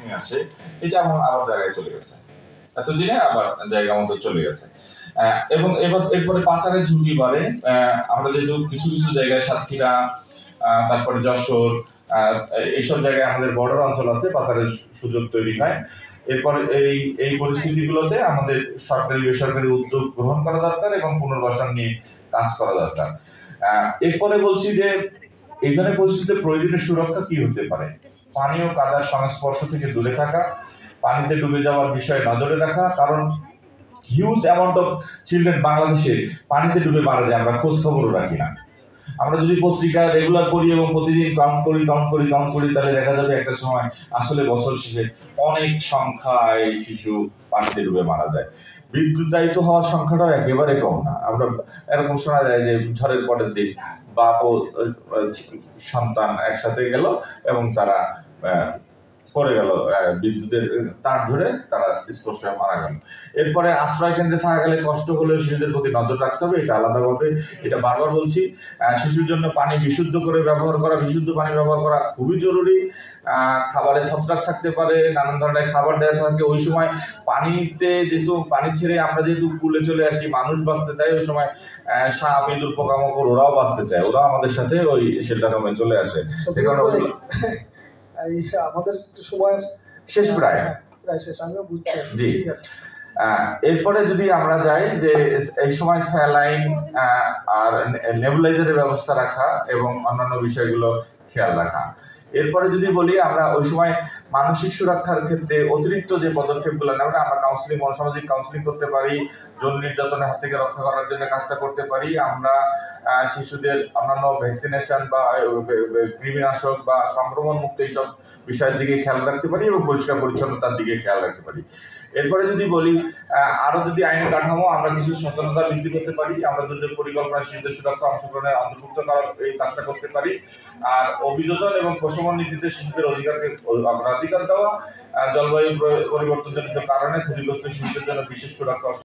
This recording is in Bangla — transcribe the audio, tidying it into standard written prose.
নেমে আসে, এটা এখন আবার জায়গায় চলে গেছে, এতদিনে আবার জায়গা মতো চলে গেছে। এবং এরপরে পাচারের ঝুঁকি বাড়ে। আমরা যেহেতু কিছু কিছু জায়গায় সাতক্ষীরা, তারপরে যশোর, এইসব জায়গায় আমাদের বর্ডার অঞ্চল আছে, পাচারের সুযোগ তৈরি হয়। এরপরে এই পরিস্থিতিগুলোতে আমাদের সরকারি বেসরকারি উদ্যোগ গ্রহণ করা দরকার এবং পুনর্বাসন নিয়ে কাজ করা দরকার। এরপরে বলছি যে এই ধরনের পরিস্থিতিতে প্রয়োজনীয় সুরক্ষা কি হতে পারে? পানি ও কাদার সংস্পর্শ থেকে দূরে থাকা, পানিতে ডুবে যাওয়ার বিষয়ে নজরে রাখা, কারণ হিউজ অ্যামাউন্ট অফ চিলড্রেন বাংলাদেশে পানিতে ডুবে মারা যায়, আমরা খোঁজ খবরও রাখি না। আমরা যদি পত্রিকা রেগুলার করি এবং প্রতিদিন কাউন্ট করি তাহলে দেখা যাবে একটা সময় আসলে বছর শেষে অনেক সংখ্যায় শিশু পানিতে ডুবে মারা যায়। বিদ্যুতায়িত হওয়ার সংখ্যাটাও একেবারে কম না। আমরা এরকম শোনা যায় যে ঝড়ের পরের দিন বাপ ও সন্তান একসাথে গেল এবং তারা পড়ে গেল, বিদ্যুতের তার ধরে তারা স্পর্শ হয়ে মারা গেল। এরপরে আশ্রয় কেন্দ্রে থাকা গেলে কষ্ট হলেও শিশুদের প্রতি নজর রাখতে হবে, এটা আলাদাভাবে, এটা বারবার বলছি। শিশুর জন্য পানি বিশুদ্ধ করে ব্যবহার করা, বিশুদ্ধ পানি ব্যবহার করা খুবই জরুরি। খাবারে ছত্রাক থাকতে পারে, নানান ধরনের খাবার দেওয়া থাকে, ওই সময় পানিতে যেহেতু পানি ছেড়ে আমরা যেহেতু কুলে চলে আসি, মানুষ বাঁচতে চাই, ওই সময় সাপ, ইঁদুর, পোকামাকড় ওরাও বাঁচতে চায়, ওরাও আমাদের সাথে ওই শেল্টার রুমে চলে আসে। সে কারণে আমাদের সময়ের শেষ প্রায় শেষ, আমিও বুঝছি। ঠিক আছে। এরপরে যদি আমরা যাই যে এই সময় স্যালাইন আর নেবুলাইজারের ব্যবস্থা রাখা এবং অন্যান্য বিষয়গুলো খেয়াল রাখা। এরপরে যদি বলি আমরা ওই সময় মানসিক সুরক্ষার ক্ষেত্রে অতিরিক্ত যে পদক্ষেপগুলো নেব, আমরা কাউন্সিলিং, মনোসামাজিক কাউন্সিলিং করতে পারি, যৌন নির্যাতনের হাত থেকে রক্ষা করার জন্য কাজটা করতে পারি। আমরা শিশুদের অন্যান্য ভ্যাকসিনেশন বা কৃমিনাশক বা সংক্রমণ মুক্ত এইসব বিষয়ের দিকে খেয়াল রাখতে পারি এবং পরিষ্কার পরিচ্ছন্নতার দিকে খেয়াল রাখতে পারি। এরপরে যদি বলি আরো যদি আইন কাঠামো আমরা কিছু সচেতনতা বৃদ্ধি করতে পারি, আমরা দুর্যোগ পরিকল্পনা, শিশুদের সুরক্ষা অংশগ্রহণের অন্তর্ভুক্ত করার এই কাজটা করতে পারি। আর অভিযোজন এবং প্রশমন নীতিতে শিশুদের অধিকারকে অগ্রাধিকার দেওয়া, জলবায়ু পরিবর্তনজনিত কারণে ক্ষতিগ্রস্ত শিশুদের জন্য বিশেষ সুরক্ষা